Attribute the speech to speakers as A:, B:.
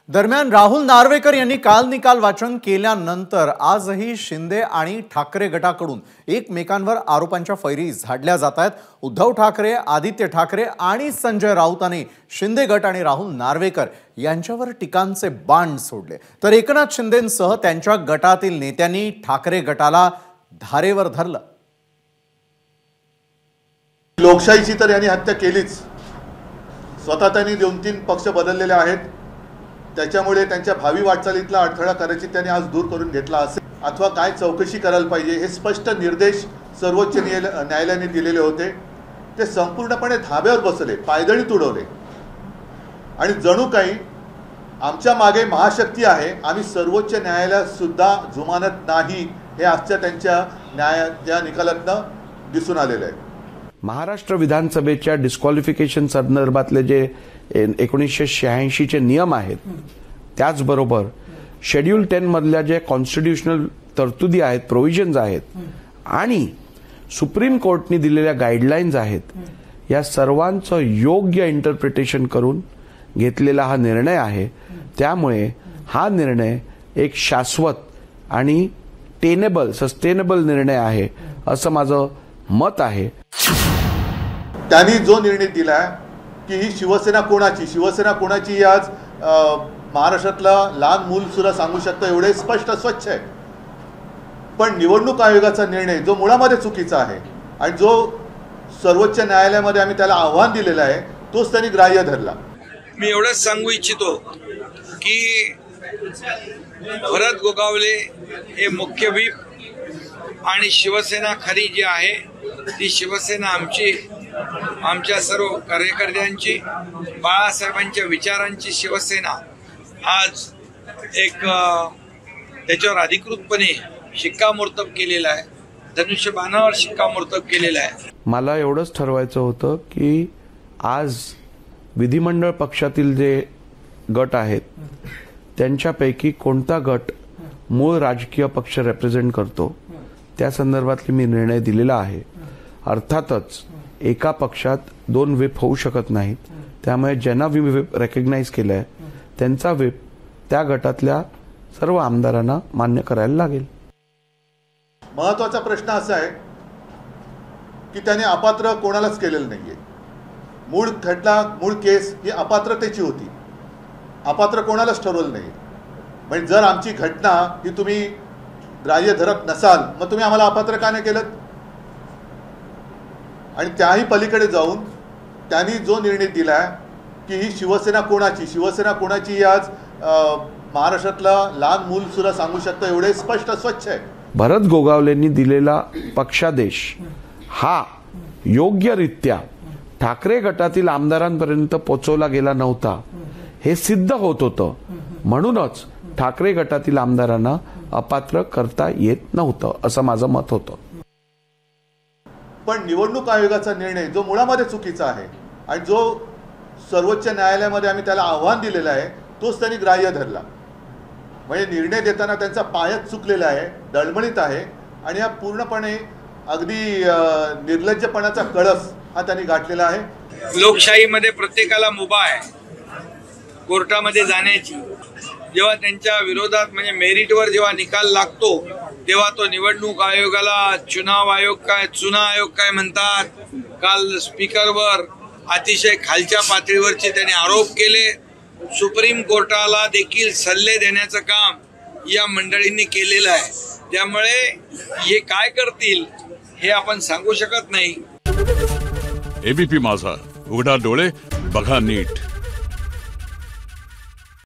A: दरम्यान राहुल नार्वेकर यांनी काल निकाल वाचन केल्यानंतर आजही शिंदे आणि ठाकरे गटाकडून एकमेकांवर आरोपांच्या फैरी झाडल्या जात आहेत। उद्धव ठाकरे, आदित्य ठाकरे आणि संजय राऊतांनी शिंदे गट आणि राहुल नार्वेकर यांच्यावर टीकांचे बाण सोडले, तर एकनाथ शिंदेंसह त्यांच्या गटातील नेत्यांनी ठाकरे गटाला धारेवर धरलं।
B: लोकशाहीची तर यांनी हत्या केलीच। स्वतः त्यांनी 2-3 पक्ष बदललेले आहेत, त्याच्यामुळे त्यांच्या भावी वाटचालीतला अडथळा करायची त्यांनी आज दूर करून घेतला असेल, अथवा काय चौकशी करायला पाहिजे हे स्पष्ट निर्देश सर्वोच्च न्यायालयाने दिलेले होते। ते संपूर्णपणे धाब्यावर बसले, पायदळी तुडवले आणि जणू काही आमच्या मागे महाशक्ती आहे, आम्ही सर्वोच्च न्यायालयात सुद्धा जुमानत नाही, हे आजच्या त्यांच्या निकालातनं दिसून आलेलं आहे।
C: महाराष्ट्र विधानसभेच्या डिस्क्वालिफिकेशन संदर्भातले जे 1986 चे नियम आहेत, त्याचबरोबर शेड्यूल 10 मधल्या जे कॉन्स्टिट्यूशनल तरतुदी आहेत, प्रोव्हिजन्स आहेत आणि सुप्रीम कोर्टने दिलेल्या गाईडलाईन्स आहेत, या सर्वांचं योग्य इंटरप्रिटेशन करून घेतलेला हा निर्णय आहे। त्यामुळे हा निर्णय एक शाश्वत आणि सस्टेनेबल निर्णय आहे असं माझं मत आहे।
B: त्यांनी जो निर्णय दिला की ही शिवसेना कोणाची आज महाराष्ट्रातला लहान मूल सुद्धा सांगू शकतं, एवढे स्पष्ट स्वच्छ आहे। पण निवडणूक आयोगाचा निर्णय जो मुळामध्ये चुकीचा आहे आणि जो सर्वोच्च न्यायालयामध्ये आम्ही त्याला आव्हान दिलेलं आहे, तोच त्यांनी ग्राह्य धरला।
D: मी एवढंच सांगू इच्छितो की भरत गोगावले हे मुख्य व्हीप आणि शिवसेना खरी जी आहे ती शिवसेना आमच्या सर्व कार्यकर्त्यांची, बाळासाहेबांच्या विचारांची शिवसेना आज एक त्याच्यावर अधिकृतपणे शिक्कामोर्तब केलेला आहे, धनुष्यबाणावर शिक्कामोर्तब केलेला आहे।
C: मला एवढंच ठरवायचं होतं की आज विधिमंडळ पक्षातील जे गट आहेत त्यांच्यापैकी कोणता गट मूळ राजकीय पक्ष रिप्रेझेंट करतो, त्या संदर्भातली मी निर्णय दिलेला आहे। अर्थातच एका पक्षात 2 व्हीप होऊ शकत नाहीत, त्यामुळे ज्यांना व्हीप रेकग्नाइज केलाय त्यांचा व्हीप त्या गटातल्या सर्व आमदारांना मान्य करायला लागेल।
B: महत्त्वाचा प्रश्न असा आहे की त्याने अपात्र कोणालाच केलेलं नाहीये। मूळ केस ही अपात्रतेची होती, अपात्र कोणालाच ठरवलं नाही। म्हणजे जर आमची घटना ही तुम्ही ग्राह्य धरत नसाल, मग तुम्ही आम्हाला अपात्र का नाही केलं? आणि त्याही पलीकडे जाऊन त्यांनी जो निर्णय दिला की ही शिवसेना कोणाची आज महाराष्ट्रातला लहान मूल सुद्धा सांगू शकतं, एवढे स्पष्ट स्वच्छ आहे।
C: भरत गोगावलेंनी दिलेला पक्षादेश हा योग्यरित्या ठाकरे गटातील आमदारांपर्यंत पोहोचवला गेला नव्हता, हे सिद्ध होत होतं। म्हणूनच ठाकरे गटातील आमदारांना अपात्र करता येत नव्हतं असं माझं मत होतं।
B: पण निवडणूक आयोगाचा निर्णय जो मुळामध्ये चुकीचा आहे आणि जो सर्वोच्च न्यायालयामध्ये आम्ही त्याला आव्हान दिलेलं आहे, तोच त्यांनी ग्राह्य धरला। म्हणजे निर्णय देताना त्यांचा पायच चुकलेला आहे, डळमळीत आहे आणि हा पूर्णपणे अगदी निर्लज्जपणाचा कळस हा त्यांनी गाठलेला आहे।
D: लोकशाहीमध्ये प्रत्येकाला मुभा आहे कोर्टामध्ये जाण्याची। जेव्हा त्यांच्या विरोधात म्हणजे मेरिटवर जेव्हा निकाल लागतो, तेव्हा तो निवडणूक आयोगाला चुनाव आयोग काय म्हणतात, काल स्पीकरवर अतिशय खालच्या पातळीवरचे त्यांनी आरोप केले। सुप्रीम कोर्टाला देखील सल्ले देण्याचं काम या मंडळींनी केलेलं आहे। त्यामुळे हे काय करतील हे आपण सांगू शकत नाही।
E: एबीपी माझा, उघडा डोळे बघा नीट।